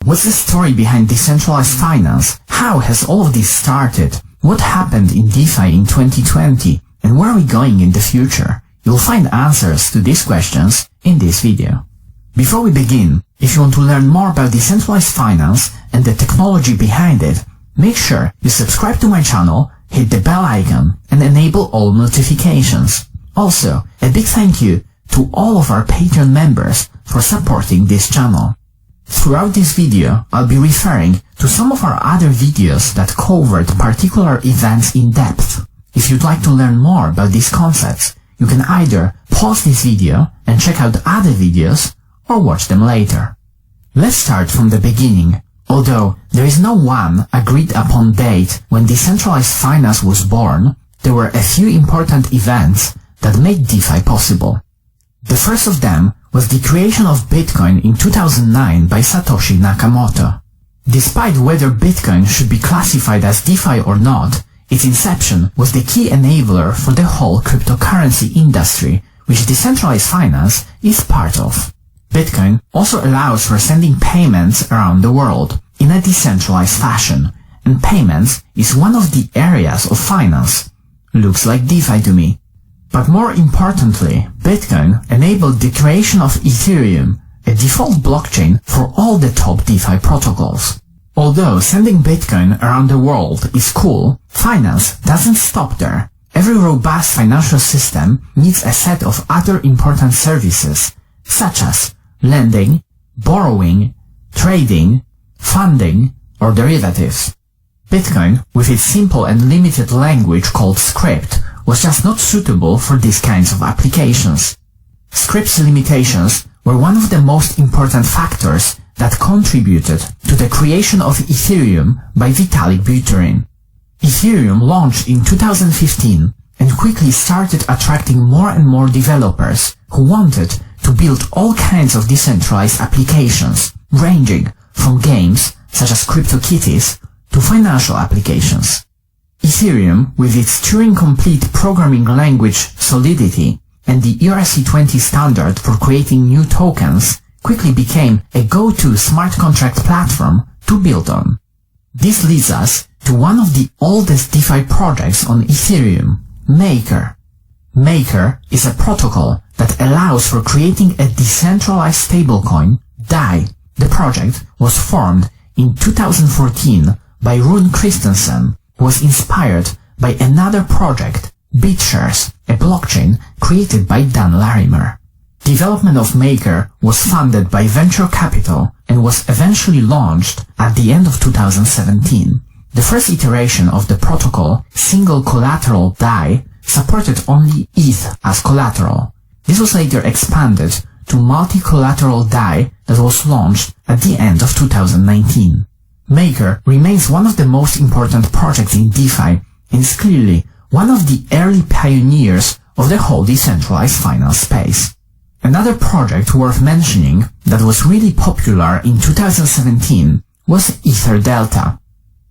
What's the story behind decentralized finance? How has all of this started? What happened in DeFi in 2020? And where are we going in the future? You'll find answers to these questions in this video. Before we begin, if you want to learn more about decentralized finance and the technology behind it, make sure you subscribe to my channel, hit the bell icon, and enable all notifications. Also, a big thank you to all of our Patreon members for supporting this channel. Throughout this video, I'll be referring to some of our other videos that covered particular events in depth. If you'd like to learn more about these concepts, you can either pause this video and check out other videos or watch them later. Let's start from the beginning. Although there is no one agreed upon date when decentralized finance was born, there were a few important events that made DeFi possible. The first of them was the creation of Bitcoin in 2009 by Satoshi Nakamoto. Despite whether Bitcoin should be classified as DeFi or not, its inception was the key enabler for the whole cryptocurrency industry, which decentralized finance is part of. Bitcoin also allows for sending payments around the world in a decentralized fashion, and payments is one of the areas of finance. Looks like DeFi to me. But more importantly, Bitcoin enabled the creation of Ethereum, a default blockchain for all the top DeFi protocols. Although sending Bitcoin around the world is cool, finance doesn't stop there. Every robust financial system needs a set of other important services, such as lending, borrowing, trading, funding, or derivatives. Bitcoin, with its simple and limited language called script, was just not suitable for these kinds of applications. Script's limitations were one of the most important factors that contributed to the creation of Ethereum by Vitalik Buterin. Ethereum launched in 2015 and quickly started attracting more and more developers who wanted to build all kinds of decentralized applications, ranging from games such as CryptoKitties to financial applications. Ethereum, with its Turing-complete programming language Solidity and the ERC-20 standard for creating new tokens, quickly became a go-to smart contract platform to build on. This leads us to one of the oldest DeFi projects on Ethereum, Maker. Maker is a protocol that allows for creating a decentralized stablecoin, DAI. The project was formed in 2014 by Rune Christensen, was inspired by another project, BitShares, a blockchain created by Dan Larimer. Development of Maker was funded by venture capital and was eventually launched at the end of 2017. The first iteration of the protocol, single collateral DAI, supported only ETH as collateral. This was later expanded to multi-collateral DAI that was launched at the end of 2019. Maker remains one of the most important projects in DeFi and is clearly one of the early pioneers of the whole decentralized finance space. Another project worth mentioning that was really popular in 2017 was EtherDelta.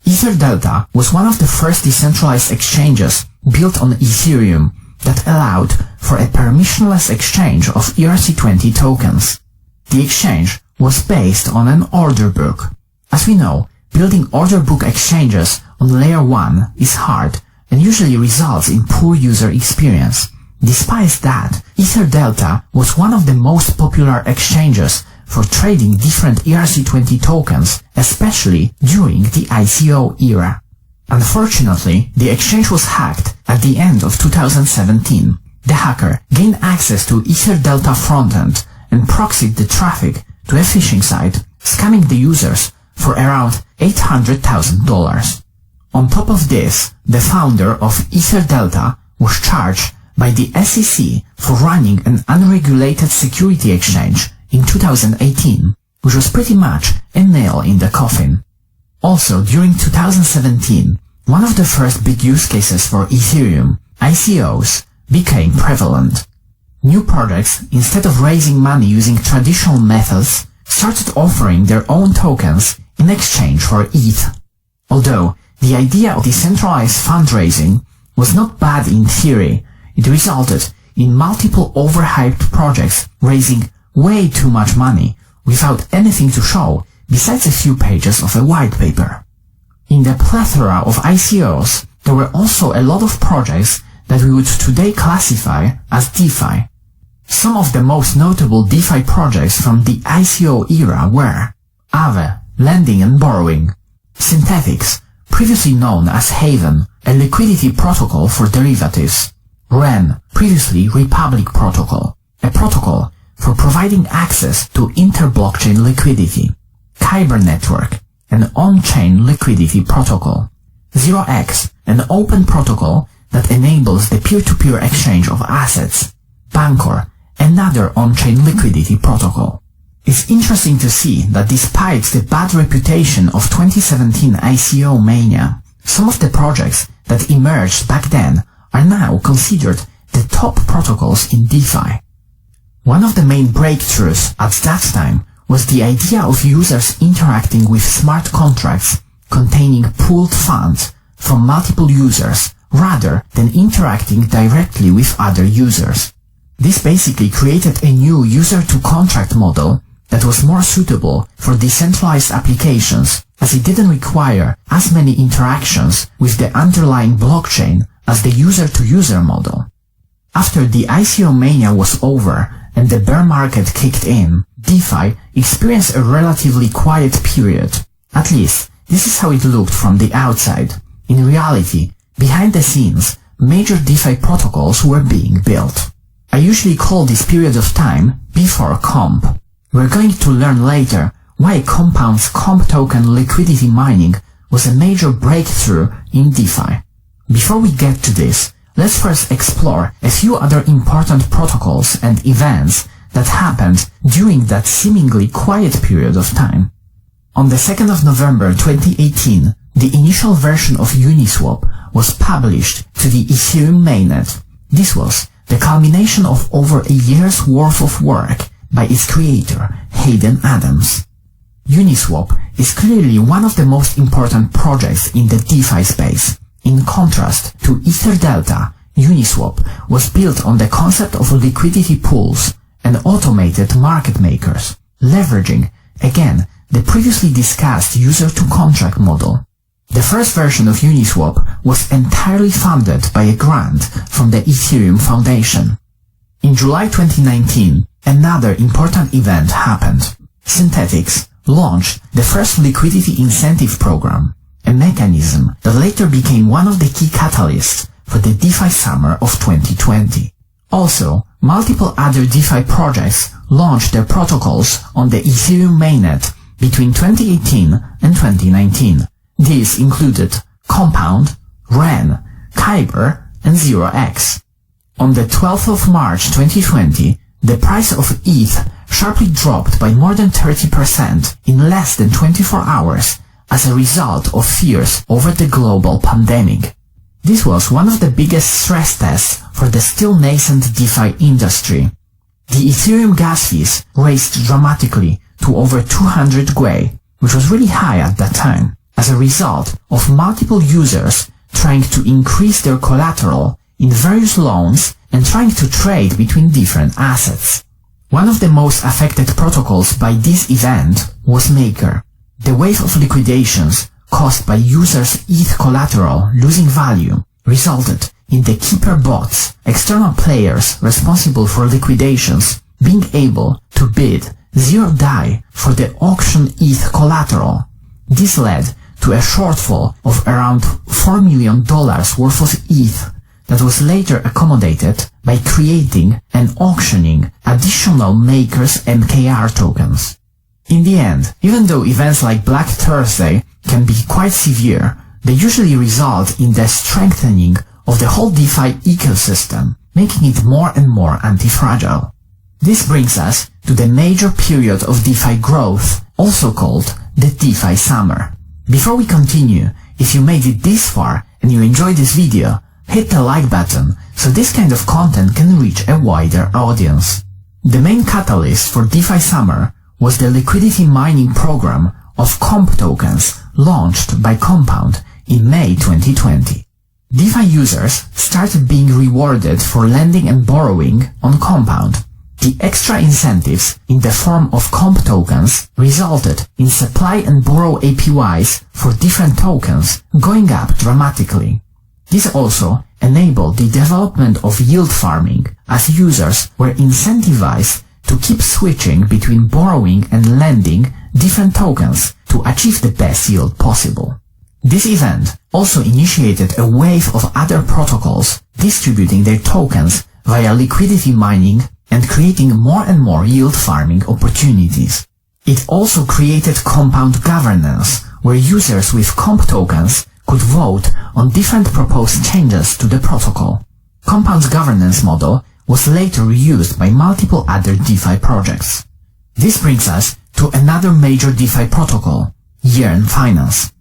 EtherDelta was one of the first decentralized exchanges built on Ethereum that allowed for a permissionless exchange of ERC-20 tokens. The exchange was based on an order book. As we know, building order book exchanges on layer 1 is hard and usually results in poor user experience. Despite that, EtherDelta was one of the most popular exchanges for trading different ERC-20 tokens, especially during the ICO era. Unfortunately, the exchange was hacked at the end of 2017. The hacker gained access to EtherDelta frontend and proxied the traffic to a phishing site, scamming the users for around $800,000. On top of this, the founder of EtherDelta was charged by the SEC for running an unregulated security exchange in 2018, which was pretty much a nail in the coffin. Also, during 2017, one of the first big use cases for Ethereum, ICOs, became prevalent. New projects, instead of raising money using traditional methods, started offering their own tokens in exchange for ETH. Although the idea of decentralized fundraising was not bad in theory, it resulted in multiple overhyped projects raising way too much money without anything to show besides a few pages of a white paper. In the plethora of ICOs, there were also a lot of projects that we would today classify as DeFi. Some of the most notable DeFi projects from the ICO era were Aave, lending and borrowing; Synthetix, previously known as Haven, a liquidity protocol for derivatives; Ren, previously Republic Protocol, a protocol for providing access to inter-blockchain liquidity; Kyber Network, an on-chain liquidity protocol; 0x, an open protocol that enables the peer-to-peer exchange of assets; Bancor, another on-chain liquidity protocol. It's interesting to see that despite the bad reputation of 2017 ICO mania, some of the projects that emerged back then are now considered the top protocols in DeFi. One of the main breakthroughs at that time was the idea of users interacting with smart contracts containing pooled funds from multiple users rather than interacting directly with other users. This basically created a new user-to-contract model that was more suitable for decentralized applications, as it didn't require as many interactions with the underlying blockchain as the user-to-user model. After the ICO mania was over and the bear market kicked in, DeFi experienced a relatively quiet period. At least, this is how it looked from the outside. In reality, behind the scenes, major DeFi protocols were being built. I usually call this period of time before comp. We're going to learn later why Compound's comp token liquidity mining was a major breakthrough in DeFi. Before we get to this, let's first explore a few other important protocols and events that happened during that seemingly quiet period of time. On the 2nd of November 2018, the initial version of Uniswap was published to the Ethereum mainnet. This was the culmination of over a year's worth of work by its creator, Hayden Adams. Uniswap is clearly one of the most important projects in the DeFi space. In contrast to EtherDelta, Uniswap was built on the concept of liquidity pools and automated market makers, leveraging, again, the previously discussed user-to-contract model. The first version of Uniswap was entirely funded by a grant from the Ethereum Foundation. In July 2019, another important event happened. Synthetix launched the first liquidity incentive program, a mechanism that later became one of the key catalysts for the DeFi summer of 2020. Also, multiple other DeFi projects launched their protocols on the Ethereum mainnet between 2018 and 2019. These included Compound, Ren, Kyber, and 0x. On the 12th of March 2020, the price of ETH sharply dropped by more than 30% in less than 24 hours as a result of fears over the global pandemic. This was one of the biggest stress tests for the still nascent DeFi industry. The Ethereum gas fees raised dramatically to over 200 Gwei, which was really high at that time, as a result of multiple users trying to increase their collateral in various loans and trying to trade between different assets. One of the most affected protocols by this event was Maker. The wave of liquidations caused by users' ETH collateral losing value resulted in the Keeper bots, external players responsible for liquidations, being able to bid 0 DAI for the auction ETH collateral. This led to a shortfall of around $4 million worth of ETH that was later accommodated by creating and auctioning additional Makers MKR tokens. In the end, even though events like Black Thursday can be quite severe, they usually result in the strengthening of the whole DeFi ecosystem, making it more and more anti-fragile. This brings us to the major period of DeFi growth, also called the DeFi summer. Before we continue, if you made it this far and you enjoyed this video, hit the like button so this kind of content can reach a wider audience. The main catalyst for DeFi summer was the liquidity mining program of comp tokens launched by Compound in May 2020. DeFi users started being rewarded for lending and borrowing on Compound. The extra incentives in the form of comp tokens resulted in supply and borrow APYs for different tokens going up dramatically. This also enabled the development of yield farming, as users were incentivized to keep switching between borrowing and lending different tokens to achieve the best yield possible. This event also initiated a wave of other protocols distributing their tokens via liquidity mining and creating more and more yield farming opportunities. It also created compound governance, where users with comp tokens could vote on different proposed changes to the protocol. Compound governance model was later reused by multiple other DeFi projects. This brings us to another major DeFi protocol, Yearn Finance.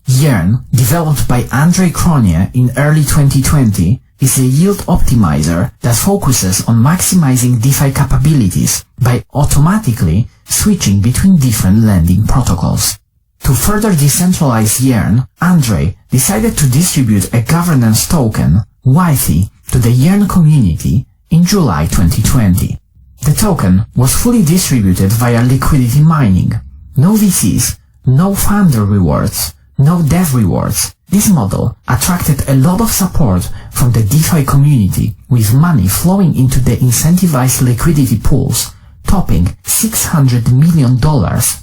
Yearn, developed by Andrei Kronier in early 2020, is a yield optimizer that focuses on maximizing DeFi capabilities by automatically switching between different lending protocols. To further decentralize Yearn, Andrei decided to distribute a governance token, YFI, to the Yearn community in July 2020. The token was fully distributed via liquidity mining. No VCs, no founder rewards, no dev rewards. This model attracted a lot of support from the DeFi community, with money flowing into the incentivized liquidity pools, topping $600 million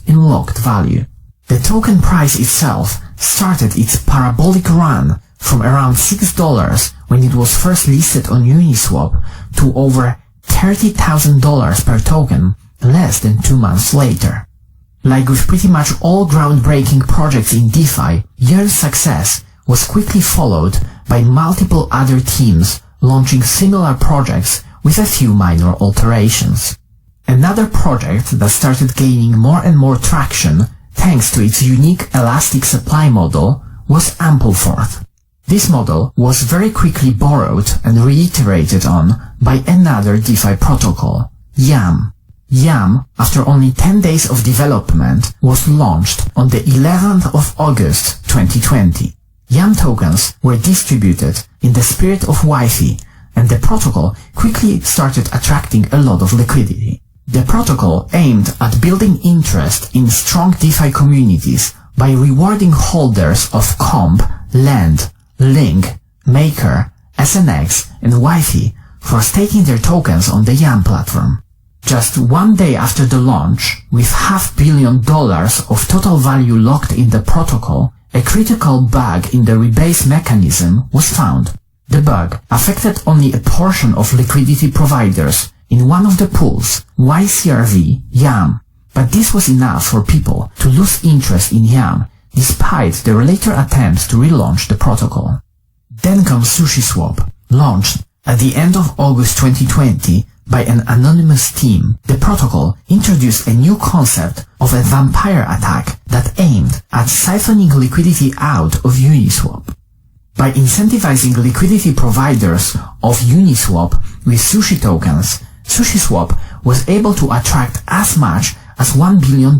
in locked value. The token price itself started its parabolic run from around $6 when it was first listed on Uniswap to over $30,000 per token less than 2 months later. Like with pretty much all groundbreaking projects in DeFi, Yearn's success was quickly followed by multiple other teams launching similar projects with a few minor alterations. Another project that started gaining more and more traction thanks to its unique elastic supply model was Ampleforth. This model was very quickly borrowed and reiterated on by another DeFi protocol, YAM. YAM, after only 10 days of development, was launched on the 11th of August 2020. YAM tokens were distributed in the spirit of YFI, and the protocol quickly started attracting a lot of liquidity. The protocol aimed at building interest in strong DeFi communities by rewarding holders of Comp, Lend, Link, Maker, SNX, and YFI for staking their tokens on the YAM platform. Just 1 day after the launch, with $500 million of total value locked in the protocol, a critical bug in the rebase mechanism was found. The bug affected only a portion of liquidity providers in one of the pools, YCRV, YAM, but this was enough for people to lose interest in YAM despite their later attempts to relaunch the protocol. Then comes SushiSwap, launched at the end of August 2020 by an anonymous team. The protocol introduced a new concept of a vampire attack that aimed at siphoning liquidity out of Uniswap. By incentivizing liquidity providers of Uniswap with Sushi tokens, SushiSwap was able to attract as much as $1 billion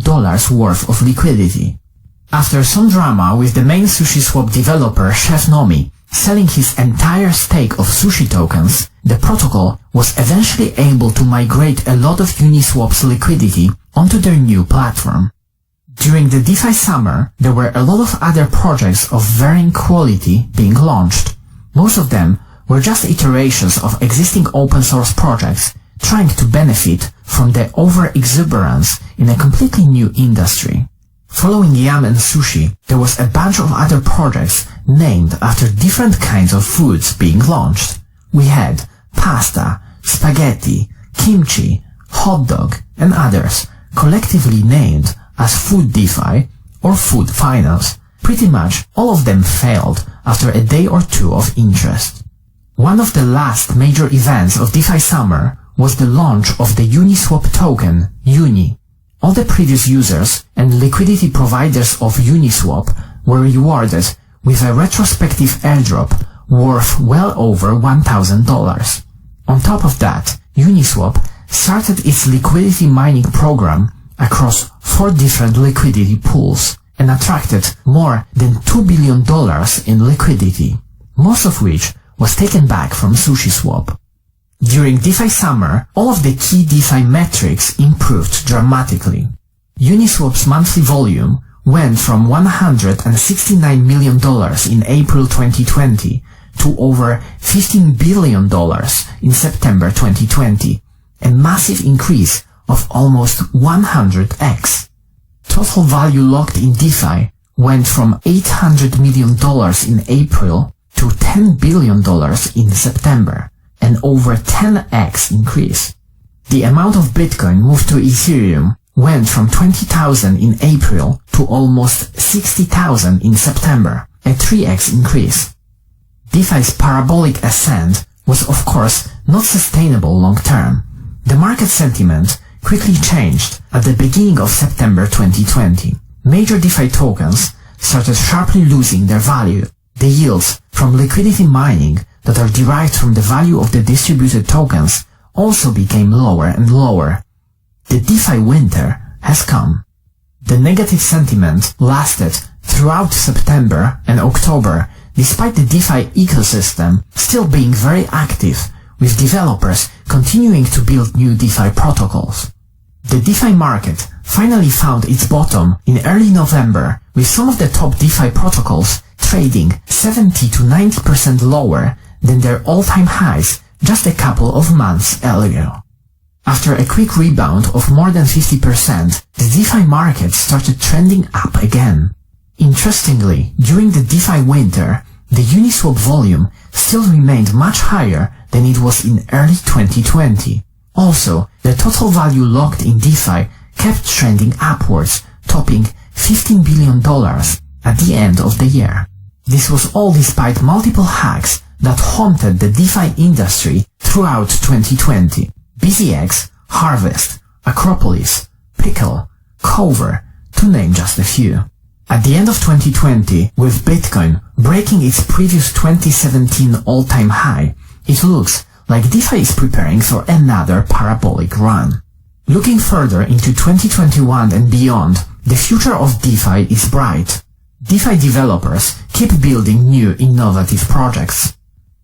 worth of liquidity. After some drama with the main SushiSwap developer Chef Nomi selling his entire stake of Sushi tokens, the protocol was eventually able to migrate a lot of Uniswap's liquidity onto their new platform. During the DeFi summer, there were a lot of other projects of varying quality being launched. Most of them were just iterations of existing open source projects trying to benefit from the over-exuberance in a completely new industry. Following YAM and Sushi, there was a bunch of other projects named after different kinds of foods being launched. We had pasta, spaghetti, kimchi, hot dog, and others, collectively named as Food DeFi or Food Finance. Pretty much all of them failed after a day or two of interest. One of the last major events of DeFi summer was the launch of the Uniswap token, Uni. All the previous users and liquidity providers of Uniswap were rewarded with a retrospective airdrop worth well over $1,000. On top of that, Uniswap started its liquidity mining program across 4 different liquidity pools and attracted more than $2 billion in liquidity, most of which was taken back from SushiSwap. During DeFi summer, all of the key DeFi metrics improved dramatically. Uniswap's monthly volume went from $169 million in April 2020 to over $15 billion in September 2020, a massive increase of almost 100x. Total value locked in DeFi went from $800 million in April to $10 billion in September, an over 10x increase. The amount of Bitcoin moved to Ethereum went from 20,000 in April to almost 60,000 in September, a 3x increase. DeFi's parabolic ascent was of course not sustainable long term. The market sentiment quickly changed at the beginning of September 2020. Major DeFi tokens started sharply losing their value. The yields from liquidity mining that are derived from the value of the distributed tokens also became lower and lower. The DeFi winter has come. The negative sentiment lasted throughout September and October, despite the DeFi ecosystem still being very active, with developers continuing to build new DeFi protocols. The DeFi market finally found its bottom in early November, with some of the top DeFi protocols trading 70 to 90% lower than their all-time highs just a couple of months earlier. After a quick rebound of more than 50%, the DeFi market started trending up again. Interestingly, during the DeFi winter, the Uniswap volume still remained much higher than it was in early 2020. Also, the total value locked in DeFi kept trending upwards, topping $15 billion at the end of the year. This was all despite multiple hacks that haunted the DeFi industry throughout 2020. BZX, Harvest, Acropolis, Pickle, Cover, to name just a few. At the end of 2020, with Bitcoin breaking its previous 2017 all-time high, it looks like DeFi is preparing for another parabolic run. Looking further into 2021 and beyond, the future of DeFi is bright. DeFi developers keep building new innovative projects.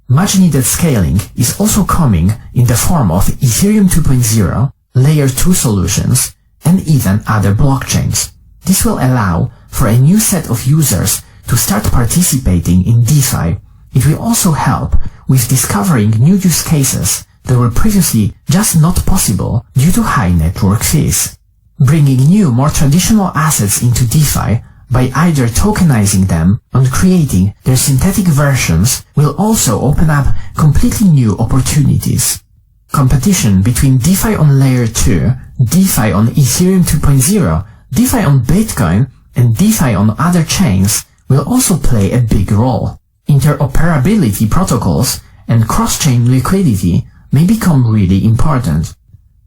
Much needed scaling is also coming in the form of Ethereum 2.0, Layer 2 solutions, and even other blockchains. This will allow for a new set of users to start participating in DeFi. It will also help with discovering new use cases that were previously just not possible due to high network fees. Bringing new, more traditional assets into DeFi by either tokenizing them or creating their synthetic versions will also open up completely new opportunities. Competition between DeFi on Layer 2, DeFi on Ethereum 2.0, DeFi on Bitcoin, and DeFi on other chains will also play a big role. Interoperability protocols and cross-chain liquidity may become really important.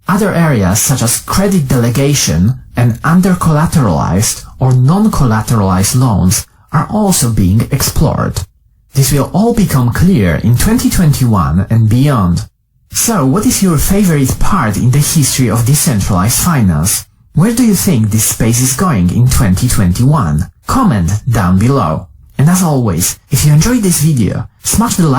Other areas such as credit delegation and under-collateralized or non-collateralized loans are also being explored. This will all become clear in 2021 and beyond. So, what is your favorite part in the history of decentralized finance? Where do you think this space is going in 2021? Comment down below. And as always, if you enjoyed this video, smash the like